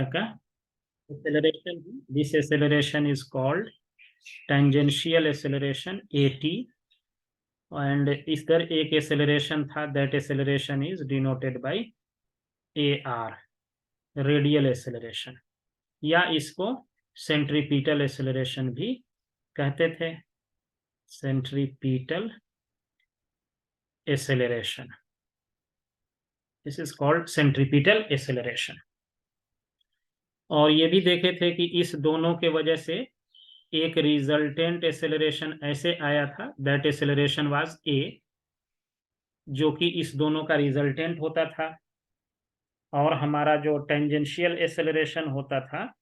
का acceleration, this acceleration is called tangential acceleration AT, and इधर एक एक्सेलरेशन था, that acceleration is denoted by AR, radial acceleration, या इसको सेंट्रीपिटल एक्सेलरेशन भी कहते थे, centripetal acceleration, this is called centripetal acceleration. और ये भी देखे थे कि इस दोनों के वजह से एक रिजल्टेंट एक्सेलरेशन ऐसे आया था, दैट एक्सेलरेशन वाज A, जो कि इस दोनों का रिजल्टेंट होता था। और हमारा जो टेंजेंशियल एक्सेलरेशन होता था,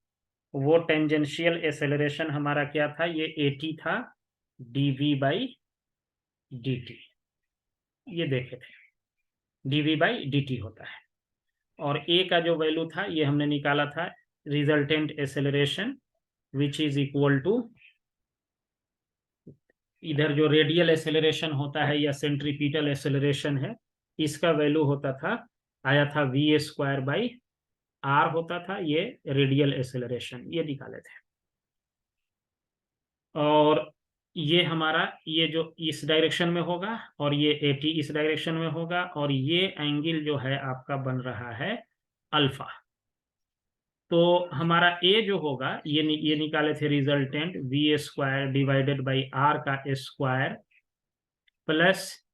वो टेंजेंशियल एक्सेलरेशन हमारा क्या था, ये AT था, dV/dt, ये देखे थे, dV/dt होता है। और A का जो वैल्यू था ये हमने निकाला था, resultant acceleration which is equal to, इधर जो रेडियल एक्सेलरेशन होता है या सेंट्रीपिटल एक्सेलरेशन है, इसका वैल्यू होता था, आया था V² बाई R होता था, ये रेडियल एक्सेलरेशन ये निकाले थे। और ये हमारा, ये जो इस डायरेक्शन में होगा और ये AT इस डायरेक्शन में होगा, और ये एंगल जो है आपका बन रहा है अल्फा। तो हमारा A जो होगा, ये निकाले थे resultant V² divided by R का स्क्वायर प्लस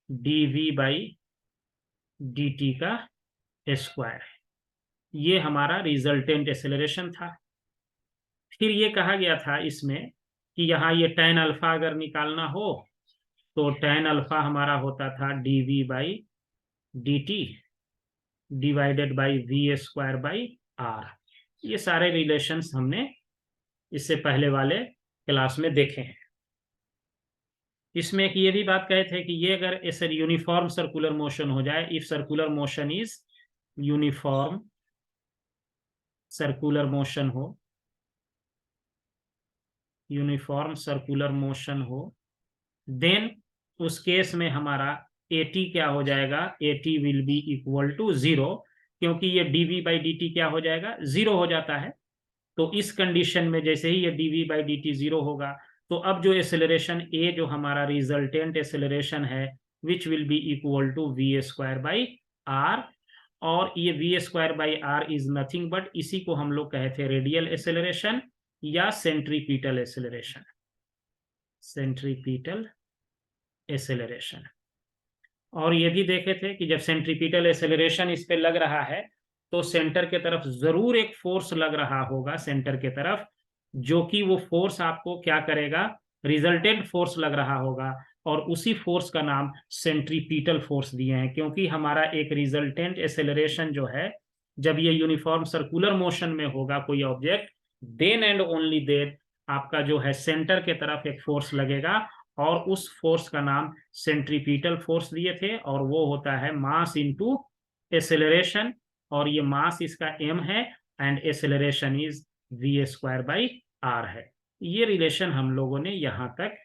dV/dt का स्क्वायर, ये हमारा रिजल्टेंट एक्सेलरेशन था। फिर ये कहा गया था इसमें कि यहाँ ये tan अल्फा अगर निकालना हो तो tan अल्फा हमारा होता था dV/dt डिवाइडेड बाई V²/R। ये सारे रिलेशंस हमने इससे पहले वाले क्लास में देखे हैं। इसमें एक ये भी बात कहे थे कि ये अगर ऐसे यूनिफॉर्म सर्कुलर मोशन हो जाए, if circular motion is uniform circular motion हो, यूनिफॉर्म सर्कुलर मोशन हो, देन उस केस में हमारा AT क्या हो जाएगा, AT will be equal to 0, क्योंकि ये dV/dt क्या हो जाएगा, 0 हो जाता है। तो इस कंडीशन में जैसे ही ये dV/dt 0 होगा, तो अब जो एक्सेलरेशन A जो हमारा रिजल्टेंट एक्सेलरेशन है, which will be equal to V²/R, और ये V²/R इज नथिंग बट, इसी को हम लोग कहे थे रेडियल एक्सेलरेशन या सेंट्रीपिटल एक्सेलरेशन, सेंट्रीपिटल एक्सेलरेशन। और ये भी देखे थे कि जब सेंट्रीपिटल एक्सेलरेशन इस पे लग रहा है, तो सेंटर के तरफ जरूर एक फोर्स लग रहा होगा, सेंटर के तरफ, जो कि वो फोर्स आपको क्या करेगा, रिजल्टेंट फोर्स लग रहा होगा, और उसी फोर्स का नाम सेंट्रीपिटल फोर्स दिए हैं, क्योंकि हमारा एक रिजल्टेंट एक्सेलरेशन जो है, जब ये यूनिफॉर्म सर्कुलर मोशन में होगा कोई object, then and only then आपका जो है सेंटर के तरफ एक फोर्स लगेगा, और उस फोर्स का नाम सेंट्रीपिटल फोर्स दिए थे, और वो होता है मास इनटू एक्सेलरेशन, और ये मास इसका m है, एंड एक्सेलरेशन इज V²/R है। ये रिलेशन हम लोगों ने यहां तक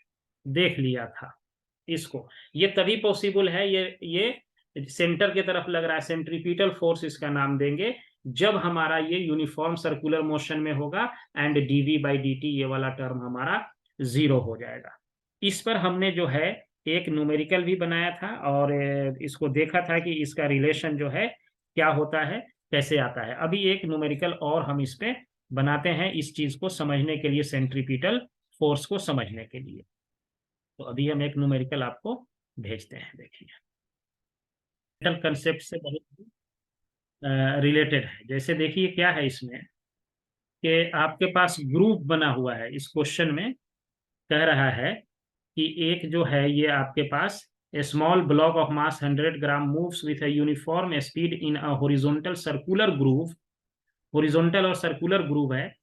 देख लिया था। इसको, ये तभी पॉसिबल है, ये सेंटर के तरफ लग रहा है, सेंट्रीपिटल फोर्स इसका नाम देंगे, जब हमारा ये यूनिफॉर्म सर्कुलर मोशन में होगा, एंड dV/dt ये वाला टर्म हमारा 0 हो जाएगा। इस पर हमने जो है एक न्यूमेरिकल भी बनाया था, और इसको देखा था कि इसका रिलेशन जो है क्या होता है, कैसे आता है। अभी एक न्यूमेरिकल और हम इस पे बनाते हैं, इस चीज को समझने के लिए, सेंट्रीपिटल फोर्स को समझने के लिए। तो अभी हम एक न्यूमेरिकल आपको भेजते हैं, देखिए कंसेप्ट से बहुत रिलेटेड है। जैसे देखिए क्या है इसमें, कि आपके पास ग्रुप बना हुआ है, इस क्वेश्चन में कह रहा है कि एक जो है ये आपके पास, a small block of mass 100 gram moves with a uniform speed in a horizontal circular groove, horizontal और सर्कुलर ग्रूव है,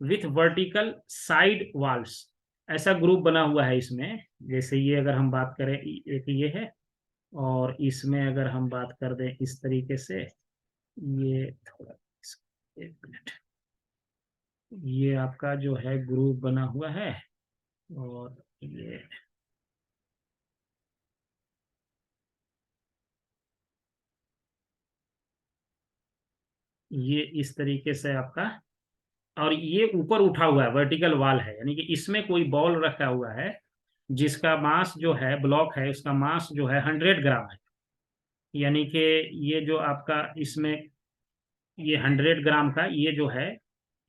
विथ वर्टिकल साइड वॉल्स, ऐसा ग्रुप बना हुआ है इसमें। जैसे ये अगर हम बात करें, एक ये है, और इसमें अगर हम बात कर दें इस तरीके से, ये थोड़ा, एक मिनट, ये आपका जो है ग्रुप बना हुआ है, और ये ये इस तरीके से आपका, और ये ऊपर उठा हुआ है, वर्टिकल वॉल है, यानी कि इसमें कोई बॉल रखा हुआ है जिसका मास जो है, ब्लॉक है, उसका मास जो है 100 ग्राम है। यानी कि ये जो आपका इसमें ये 100 ग्राम का ये जो है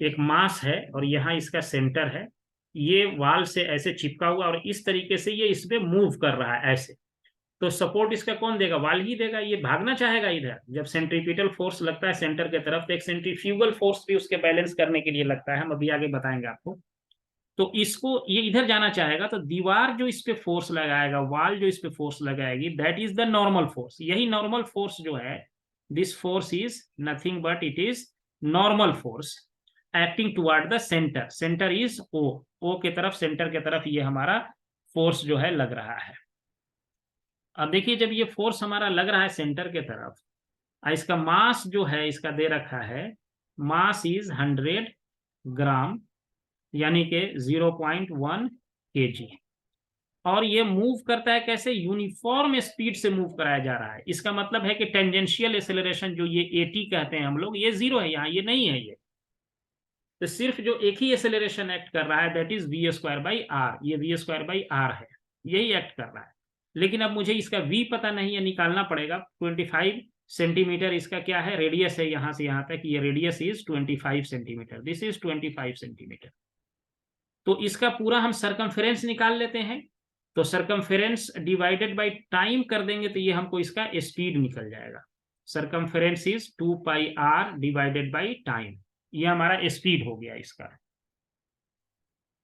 एक मास है, और यहाँ इसका सेंटर है, ये वाल से ऐसे चिपका हुआ, और इस तरीके से ये इसमें मूव कर रहा है ऐसे। तो सपोर्ट इसका कौन देगा? वाल ही देगा। ये भागना चाहेगा इधर, जब सेंट्रीपिटल फोर्स लगता है सेंटर की तरफ, तो एक सेंट्रीफ्यूगल फोर्स भी उसके बैलेंस करने के लिए लगता है, हम अभी आगे बताएंगे आपको। तो इसको ये इधर जाना चाहेगा, तो दीवार जो इस पे फोर्स लगाएगा, वाल जो इस पे फोर्स लगाएगी, that is the normal force. यही नॉर्मल फोर्स जो है, this force is nothing but it is normal force acting toward the centre. Centre is O, O के तरफ, सेंटर के तरफ ये हमारा फोर्स जो है लग रहा है। अब देखिए, जब ये फोर्स हमारा लग रहा है सेंटर के तरफ, इसका मास जो है इसका दे रखा है, मास इज 100 ग्राम, यानी कि 0.1 kg। और ये मूव करता है कैसे? यूनिफॉर्म स्पीड से मूव कराया जा रहा है। इसका मतलब है कि टेंजेंशियल एक्सेलरेशन जो ये AT कहते हैं हम लोग, ये जीरो है, यहाँ ये नहीं है। ये तो सिर्फ जो एक ही एक्सेलरेशन एक्ट कर रहा है, दैट इज v²/r। ये v²/r है, यही एक्ट कर रहा है। लेकिन अब मुझे इसका v पता नहीं है, निकालना पड़ेगा। 25 सेंटीमीटर इसका क्या है, रेडियस है, यहां से यहां तक ये radius is 25 centimetre, this is 25 centimetre. तो इसका पूरा हम सरकमफेरेंस निकाल लेते हैं। तो सरकमफेरेंस डिवाइडेड बाई टाइम कर देंगे, तो ये हमको इसका स्पीड निकल जाएगा। Circumference is 2πr divided by time, ये हमारा स्पीड हो गया इसका।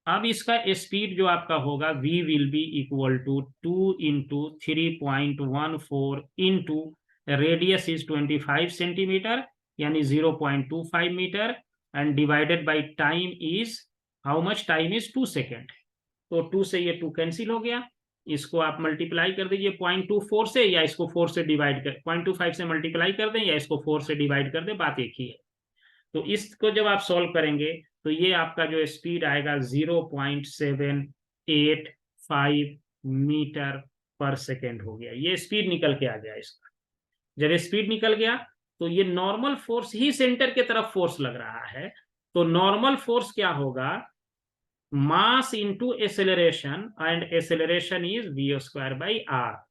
अब इसका स्पीड जो आपका होगा, v will be equal to 2 into 3.14 into radius is 25 centimetre, यानी 0.25 metre, and divided by time is how much? Time is 2 second. तो 2 से ये 2 कैंसिल हो गया। इसको आप मल्टीप्लाई कर दीजिए 0.24 से, या इसको 4 से डिवाइड कर, 0.25 से मल्टीप्लाई कर दें, या इसको 4 से डिवाइड कर दें, बात एक ही है। तो इसको जब आप सॉल्व करेंगे, तो ये आपका जो स्पीड आएगा 0.785 मीटर पर सेकेंड हो गया। ये स्पीड निकल के आ गया इसका। जब स्पीड निकल गया, तो ये नॉर्मल फोर्स ही सेंटर के तरफ फोर्स लग रहा है। तो नॉर्मल फोर्स क्या होगा? मास into acceleration, and acceleration is v²/r।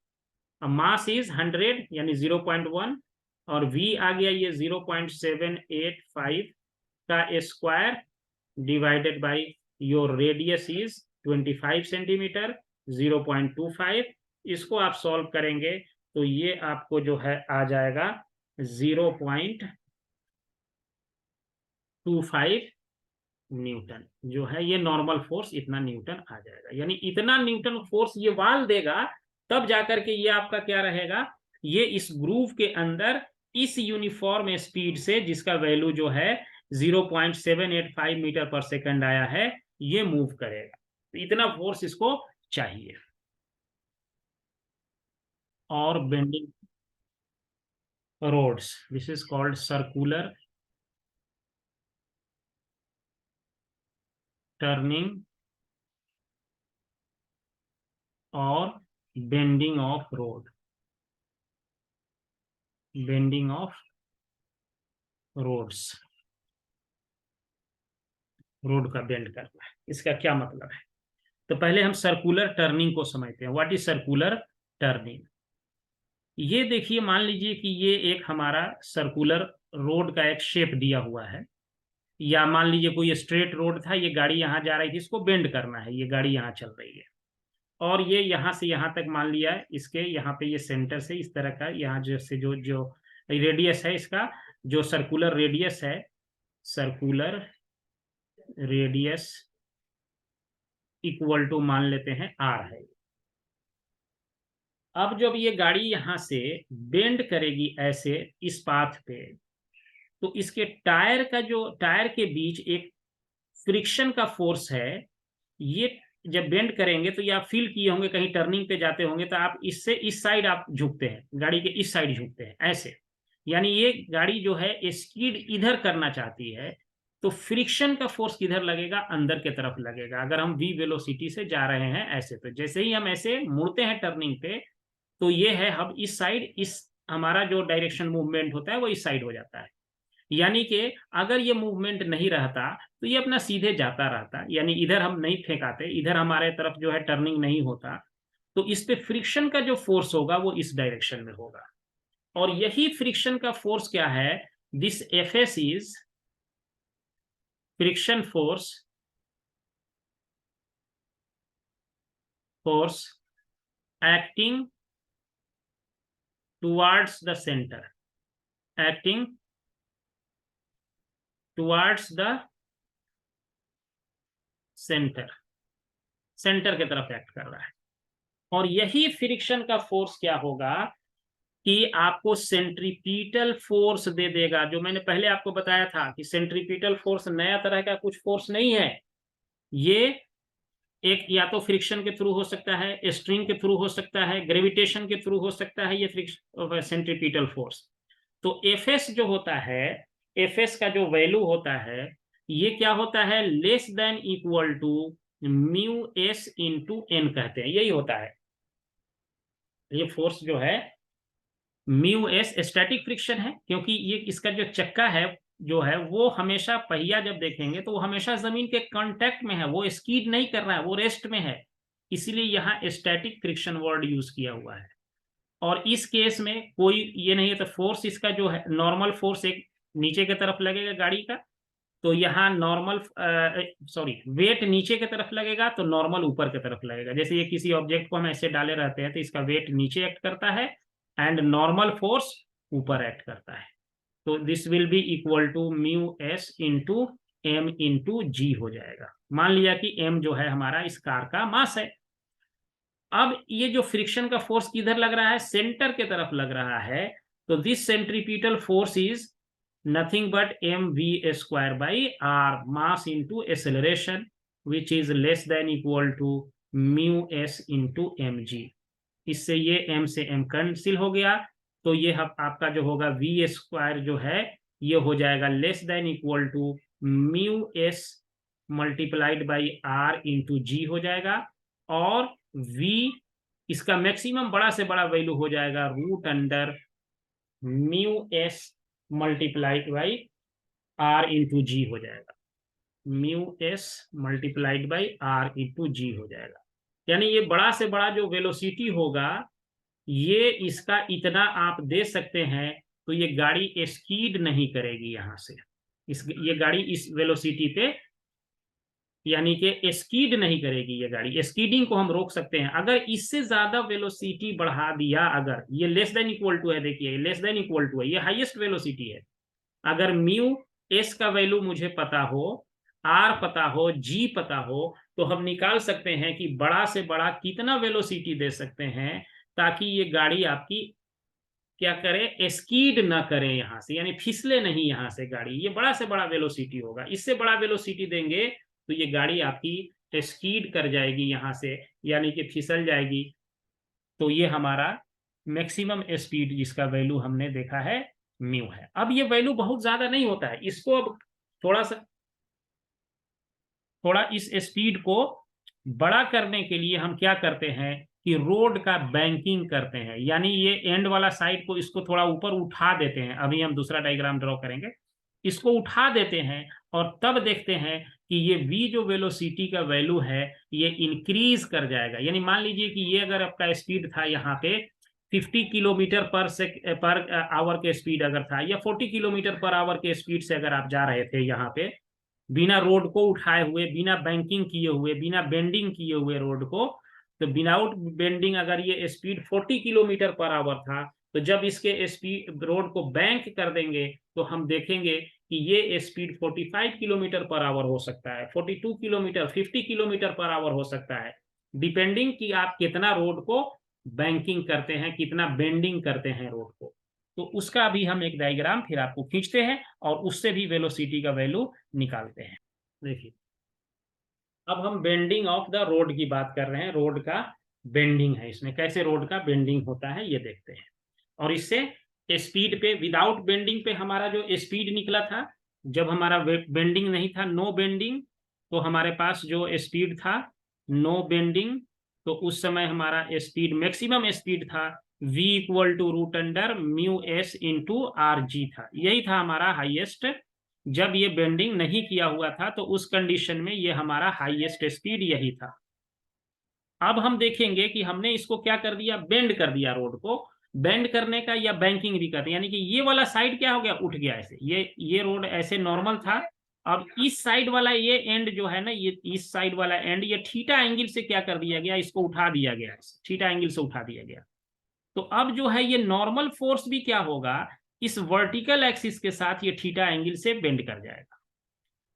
Mass is 100 यानी 0.1, और v आ गया ये 0.785 का square divided by your radius is 25 centimetre, 0.25। इसको आप सॉल्व करेंगे तो ये आपको जो है आ जाएगा 0.25 न्यूटन, जो है ये नॉर्मल फोर्स इतना न्यूटन आ जाएगा। यानी इतना न्यूटन फोर्स ये वाल देगा, तब जाकर के ये आपका क्या रहेगा, ये इस ग्रूव के अंदर इस यूनिफॉर्म स्पीड से, जिसका वैल्यू जो है 0.785 मीटर पर सेकंड आया है, ये मूव करेगा। तो इतना फोर्स इसको चाहिए। और bending roads, this is called circular turning और bending of road, bending of roads, road का बेंड करना है, इसका क्या मतलब है? तो पहले हम सर्कुलर टर्निंग को समझते हैं। What is circular turning? ये देखिए, मान लीजिए कि ये एक हमारा सर्कुलर रोड का एक शेप दिया हुआ है, या मान लीजिए कोई स्ट्रेट रोड था, ये गाड़ी यहाँ जा रही थी, इसको बेंड करना है, ये गाड़ी यहाँ चल रही है, और ये यहाँ से यहाँ तक मान लिया है, इसके यहाँ पे ये सेंटर से इस तरह का, यहाँ जैसे जो जो रेडियस है इसका, जो सर्कुलर रेडियस है, सर्कुलर रेडियस इक्वल टू मान लेते हैं r है। अब जब ये गाड़ी यहां से बेंड करेगी ऐसे इस पाथ पे, तो इसके टायर का जो, टायर के बीच एक फ्रिक्शन का फोर्स है। ये जब बेंड करेंगे, तो ये आप फील किए होंगे, कहीं टर्निंग पे जाते होंगे तो आप इससे इस साइड आप झुकते हैं, गाड़ी के इस साइड झुकते हैं ऐसे। यानी ये गाड़ी जो है स्पीड इधर करना चाहती है, तो फ्रिक्शन का फोर्स किधर लगेगा? अंदर के तरफ लगेगा। अगर हम v वेलोसिटी से जा रहे हैं ऐसे, तो जैसे ही हम ऐसे मुड़ते हैं टर्निंग पे, तो ये है हम इस साइड, इस हमारा जो डायरेक्शन मूवमेंट होता है वो इस साइड हो जाता है। यानी कि अगर ये मूवमेंट नहीं रहता तो ये अपना सीधे जाता रहता, यानी इधर हम नहीं फेंकाते, इधर हमारे तरफ जो है टर्निंग नहीं होता, तो इस पे फ्रिक्शन का जो फोर्स होगा वो इस डायरेक्शन में होगा। और यही फ्रिक्शन का फोर्स क्या है, this FS is friction force acting towards the center, acting towards the center, centre की तरफ एक्ट कर रहा है। और यही फ्रिक्शन का फोर्स क्या होगा कि आपको सेंट्रीपिटल फोर्स दे देगा। जो मैंने पहले आपको बताया था कि सेंट्रीपिटल फोर्स नया तरह का कुछ फोर्स नहीं है, ये एक या तो फ्रिक्शन के थ्रू हो सकता है, स्ट्रिंग के थ्रू हो सकता है, ग्रेविटेशन के थ्रू हो सकता है, ये फ्रिक्शन सेंट्रीपिटल फोर्स। तो एफएस जो होता है, एफएस का जो वैल्यू होता है, ये क्या होता है, less than equal to mu S into N कहते हैं, यही होता है। ये फोर्स जो है म्यू एस स्टैटिक फ्रिक्शन है, क्योंकि ये इसका जो चक्का है जो है वो हमेशा पहिया जब देखेंगे तो वो हमेशा जमीन के कांटेक्ट में है, वो स्कीड नहीं कर रहा है, वो रेस्ट में है, इसीलिए यहाँ स्टैटिक फ्रिक्शन वर्ड यूज किया हुआ है। और इस केस में कोई ये नहीं है, तो फोर्स इसका जो है नॉर्मल फोर्स एक नीचे की तरफ लगेगा गाड़ी का, तो यहाँ नॉर्मल वेट नीचे की तरफ लगेगा तो नॉर्मल ऊपर की तरफ लगेगा। जैसे ये किसी ऑब्जेक्ट को हम ऐसे डाले रहते हैं तो इसका वेट नीचे एक्ट करता है एंड नॉर्मल फोर्स ऊपर एक्ट करता है। तो this will be equal to mu S into m into g हो जाएगा। मान लिया कि एम जो है हमारा इस कार का मास है। अब ये जो फ्रिक्शन का फोर्स किधर लग रहा है, सेंटर के तरफ लग रहा है, तो this centripetal force is nothing but M V square by R, mass into acceleration, which is less than equal to mu S into M G. इससे ये एम से एम कैंसिल हो गया, तो ये आपका जो होगा वी स्क्वायर जो है ये हो जाएगा less than equal to mu s multiplied by r into g हो जाएगा, और v इसका मैक्सिमम बड़ा से बड़ा वैल्यू हो जाएगा root under mu s multiplied by r into g हो जाएगा, mu s multiplied by r into g हो जाएगा। यानी ये बड़ा से बड़ा जो वेलोसिटी होगा ये इसका इतना आप दे सकते हैं, तो ये गाड़ी स्कीड नहीं करेगी यहां से, ये गाड़ी इस वेलोसिटी पे यानी कि स्कीड नहीं करेगी ये गाड़ी। स्कीडिंग को हम रोक सकते हैं, अगर इससे ज्यादा वेलोसिटी बढ़ा दिया, अगर ये लेस देन इक्वल टू है, देखिए लेस देन इक्वल टू है, ये हाईएस्ट वेलोसिटी है, अगर म्यू एस का वैल्यू मुझे पता हो, आर पता हो, जी पता हो, तो हम निकाल सकते हैं कि बड़ा से बड़ा कितना वेलोसिटी दे सकते हैं ताकि ये गाड़ी आपकी क्या करे, स्कीड ना करे यहां से, यानी फिसले नहीं यहां से गाड़ी। ये बड़ा से बड़ा वेलोसिटी होगा, इससे बड़ा वेलोसिटी देंगे तो ये गाड़ी आपकी स्कीड कर जाएगी यहां से, यानी कि फिसल जाएगी। तो ये हमारा मैक्सिमम स्पीड जिसका वैल्यू हमने देखा है म्यू है। अब ये वैल्यू बहुत ज्यादा नहीं होता है, इसको अब थोड़ा इस स्पीड को बड़ा करने के लिए हम क्या करते हैं कि रोड का बैंकिंग करते हैं, यानी ये एंड वाला साइड को इसको थोड़ा ऊपर उठा देते हैं। अभी हम दूसरा डायग्राम ड्रॉ करेंगे, इसको उठा देते हैं और तब देखते हैं कि ये v जो वेलोसिटी का वैल्यू है ये इंक्रीज कर जाएगा। यानी मान लीजिए कि ये अगर आपका स्पीड था यहाँ पे 50 किलोमीटर पर आवर के स्पीड अगर था, या 40 किलोमीटर पर आवर के स्पीड से अगर आप जा रहे थे यहाँ पे बिना रोड को उठाए हुए, बिना बैंकिंग किए हुए, बिना बेंडिंग किए हुए रोड को, तो विदाउट बेंडिंग अगर ये स्पीड 40 किलोमीटर पर आवर था, तो जब इसके स्पीड रोड को बैंक कर देंगे तो हम देखेंगे कि ये स्पीड 45 किलोमीटर पर आवर हो सकता है, 42 किलोमीटर, 50 किलोमीटर पर आवर हो सकता है, डिपेंडिंग कि आप कितना रोड को बैंकिंग करते हैं, कितना बेंडिंग करते हैं रोड को। तो उसका भी हम एक डायग्राम फिर आपको खींचते हैं और उससे भी वेलोसिटी का वैल्यू निकालते हैं। देखिए अब हम बेंडिंग ऑफ द रोड की बात कर रहे हैं, रोड का बेंडिंग है इसमें, कैसे रोड का बेंडिंग होता है ये देखते हैं। और इससे स्पीड पे, विदाउट बेंडिंग पे हमारा जो स्पीड निकला था, जब हमारा बेंडिंग नहीं था, नो बेंडिंग, तो हमारे पास जो स्पीड था नो बेंडिंग, तो उस समय हमारा स्पीड मैक्सिमम स्पीड था v equal to root under mu S into R G था। यही था हमारा हाईएस्ट, जब ये बेंडिंग नहीं किया हुआ था तो उस कंडीशन में ये हमारा हाईएस्ट स्पीड यही था। अब हम देखेंगे कि हमने इसको क्या कर दिया, बेंड कर दिया रोड को। बेंड करने का या बैंकिंग भी करते, यानी कि ये वाला साइड क्या हो गया, उठ गया ऐसे। ये रोड ऐसे नॉर्मल था। अब इस साइड वाला ये एंड जो है ना, ये इस साइड वाला एंड, ये थीटा एंगल से क्या कर दिया गया, इसको उठा दिया गया, थीटा एंगल से उठा दिया गया। तो अब जो है ये नॉर्मल फोर्स भी क्या होगा, इस वर्टिकल एक्सिस के साथ ये थीटा एंगल से बेंड कर जाएगा।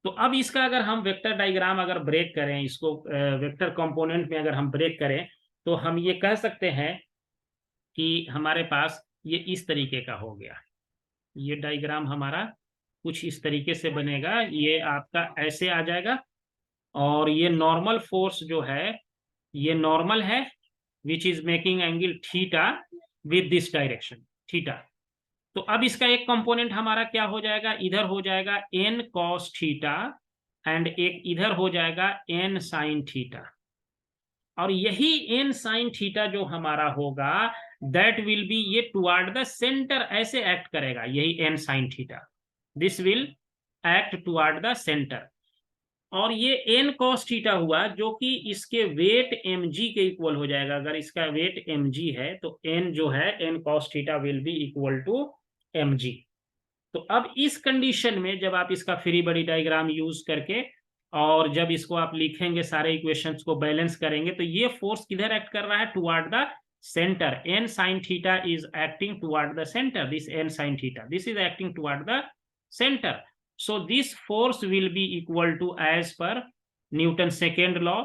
तो अब इसका अगर हम वेक्टर डायग्राम अगर ब्रेक करें, इसको वेक्टर कंपोनेंट में अगर हम ब्रेक करें, तो हम ये कह सकते हैं कि हमारे पास ये इस तरीके का हो गया। ये डायग्राम हमारा कुछ इस तरीके से बनेगा, ये आपका ऐसे आ जाएगा। और ये नॉर्मल फोर्स जो है, ये नॉर्मल है which is making angle theta with this direction theta. तो अब इसका एक कंपोनेंट हमारा क्या हो जाएगा, इधर हो जाएगा n cos थीटा, एंड एक इधर हो जाएगा n sin थीटा। और यही n sin थीटा जो हमारा होगा, दैट विल बी, ये टुवर्ड द सेंटर ऐसे एक्ट करेगा, यही n sin theta, this will act toward the centre. और ये n cos थीटा हुआ जो कि इसके वेट mg के इक्वल हो जाएगा। अगर इसका वेट mg है तो n जो है n cos theta will be equal to mg। तो अब इस कंडीशन में जब आप इसका फ्री बॉडी डायग्राम यूज करके और जब इसको आप लिखेंगे, सारे इक्वेशंस को बैलेंस करेंगे, तो ये फोर्स किधर एक्ट कर रहा है, toward the centre. n sin theta is acting toward the centre, this n sin theta, this is acting toward the centre. So this force will be equal to, as per Newton's second law,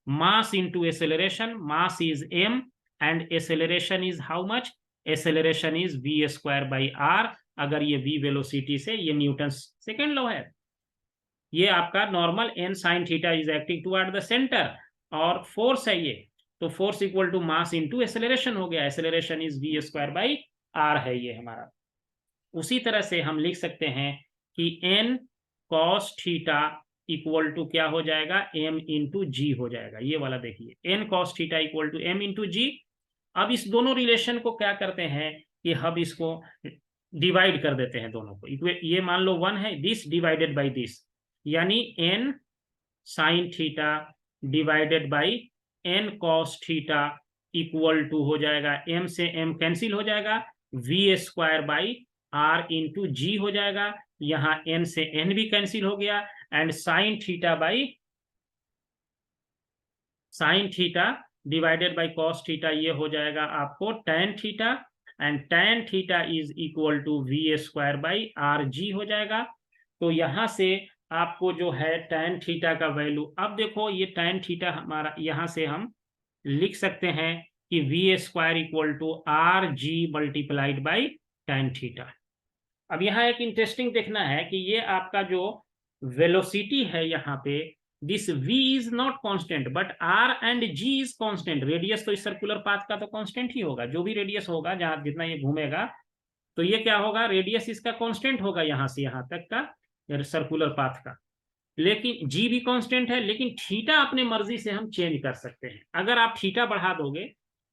mass into acceleration. Mass is m and acceleration is how much? Acceleration is v square by r। अगर ये v velocity से, ये Newton second law है। ये आपका normal n sin theta is acting toward the centre, और force है ये, तो force equal to mass into acceleration हो गया। Acceleration is v square by r है ये हमारा। उसी तरह से हम लिख सकते हैं कि n cos theta equal to क्या हो जाएगा, m इंटू जी हो जाएगा। ये वाला देखिए, n cos theta equal to m into g. अब इस दोनों रिलेशन को क्या करते हैं कि हम इसको डिवाइड कर देते हैं दोनों को। ये मान लो 1 है, दिस डिवाइडेड बाई दिस, यानी n sin theta divided by n cos theta equal to हो जाएगा, m से m कैंसिल हो जाएगा, v square by r into g हो जाएगा। यहाँ n से n भी कैंसिल हो गया, and sine theta by sine theta divided by cos theta, ये हो जाएगा आपको tan theta, and tan theta is equal to v square by R G हो जाएगा। तो यहां से आपको जो है tan थीटा का वैल्यू, अब देखो ये tan थीटा हमारा, यहां से हम लिख सकते हैं कि v square equal to R G multiplied by tan theta. अब यहाँ एक इंटरेस्टिंग देखना है कि ये आपका जो वेलोसिटी है यहाँ पे, this v is not constant but r and g is constant. Radius तो इस सर्कुलर पाथ का तो कांस्टेंट ही होगा, जो भी रेडियस होगा, जहां जितना ये घूमेगा, तो ये क्या होगा, रेडियस इसका कांस्टेंट होगा यहां से यहां तक का सर्कुलर पाथ का। लेकिन g भी कांस्टेंट है, लेकिन थीटा अपने मर्जी से हम चेंज कर सकते हैं। अगर आप थीटा बढ़ा दोगे,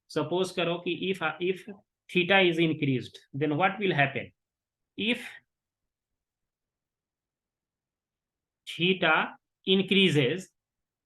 सपोज करो कि if theta is increased, then what will happen, if theta increases,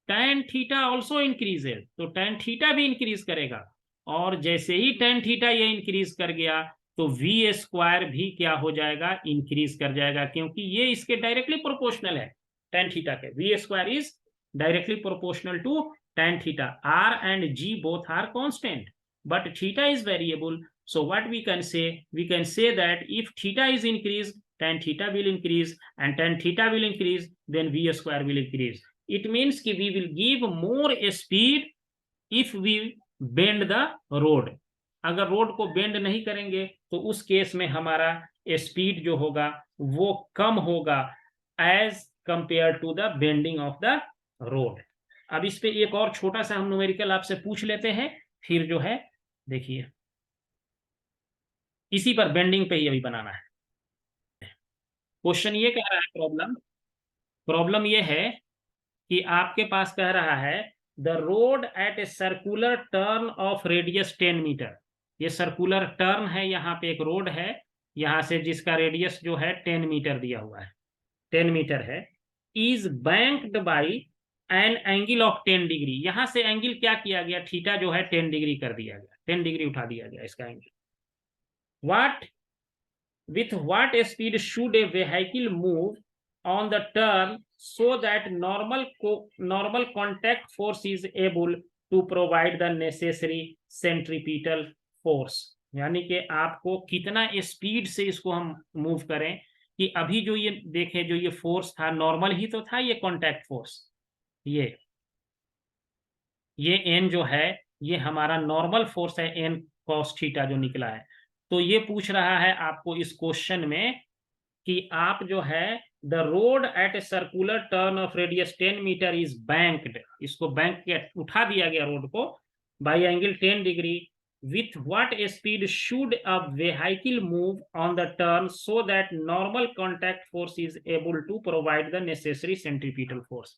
tan theta also increases, तो tan theta भी इंक्रीज करेगा। और जैसे ही tan theta ये इंक्रीज कर गया, तो v स्क्वायर भी क्या हो जाएगा, इंक्रीज कर जाएगा, क्योंकि ये इसके डायरेक्टली प्रोपोर्शनल है tan theta के। v square is directly proportional to tan theta। r and g both are constant, but theta is variable. So what we can say that if theta is increased, tan theta will increase, and tan theta will increase, then v square will increase. It means कि we will give more speed if we bend the road। अगर road को bend नहीं करेंगे तो उस case में हमारा speed जो होगा वो कम होगा as compare to the bending of the road. अब इस पे एक और छोटा सा हम न्यूमेरिकल आपसे पूछ लेते हैं, फिर जो है देखिए इसी पर बेंडिंग पे ही अभी बनाना है। क्वेश्चन ये कह रहा है, प्रॉब्लम ये है कि आपके पास कह रहा है the road at a circular turn of radius 10 metre. ये सर्कुलर टर्न है, यहाँ पे एक रोड है, यहाँ से जिसका रेडियस जो है 10 मीटर दिया हुआ है, 10 मीटर है, is banked by an angle of 10 degree. यहां से एंगल क्या किया गया, थीटा जो है 10 डिग्री कर दिया गया, 10 डिग्री उठा दिया गया इसका angle. What with what speed should a vehicle move on the turn so that normal contact force is able to provide the necessary centripetal force। यानी कि आपको कितना स्पीड से इसको हम मूव करें कि अभी जो ये देखे, जो ये फोर्स था नॉर्मल ही तो था, ये कॉन्टैक्ट फोर्स, ये एन जो है ये हमारा नॉर्मल फोर्स है, एन कॉस थीटा जो निकला है। तो ये पूछ रहा है आपको इस क्वेश्चन में कि आप जो है the road at a circular turn of radius 10 metre is banked, इसको बैंक के उठा दिया गया रोड को by angle 10 degree, with what speed should a vehicle move on the turn so that normal contact force is able to provide the necessary centripetal force।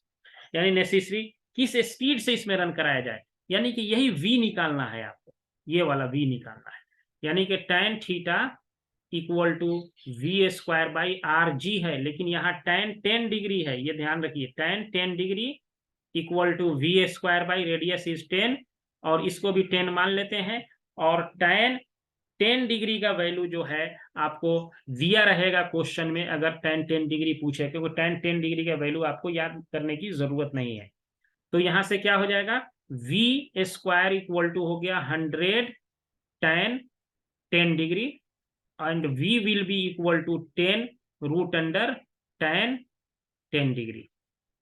यानी necessary किस speed से इसमें रन कराया जाए, यानी कि यही v निकालना है आपको, ये वाला v निकालना है। यानी कि tan theta equal to V square by R G है, लेकिन यहाँ tan 10 डिग्री है, ये ध्यान रखिए, tan 10 degree equal to V square by radius is 10, और इसको भी 10 मान लेते हैं, और tan 10 डिग्री का वैल्यू जो है आपको दिया रहेगा क्वेश्चन में, अगर tan 10 डिग्री पूछे, क्योंकि tan 10 डिग्री का वैल्यू आपको याद करने की जरूरत नहीं है। तो यहां से क्या हो जाएगा, वी स्क्वायर इक्वल टू हो गया 100 tan 10 degree, and v will be equal to 10 root under tan 10 degree,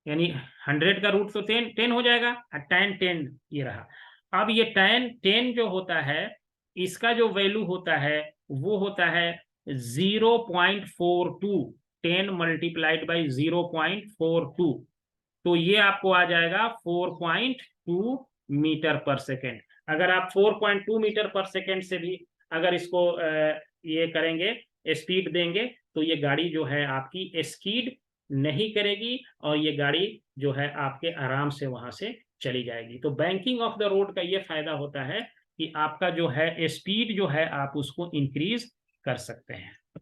यानी 100 का रूट तो 10 हो जाएगा, tan 10 ये रहा। अब ये tan 10 जो होता है, इसका जो वैल्यू होता है वो होता है 0.42, 10 मल्टीप्लाइड बाई 0.42, तो ये आपको आ जाएगा 4.2 मीटर पर सेकेंड। अगर आप 4.2 मीटर पर सेकेंड से भी अगर इसको ये करेंगे, स्पीड देंगे, तो ये गाड़ी जो है आपकी स्पीड नहीं करेगी, और ये गाड़ी जो है आपके आराम से वहां से चली जाएगी। तो बैंकिंग ऑफ द रोड का ये फायदा होता है कि आपका जो है स्पीड जो है आप उसको इंक्रीज कर सकते हैं।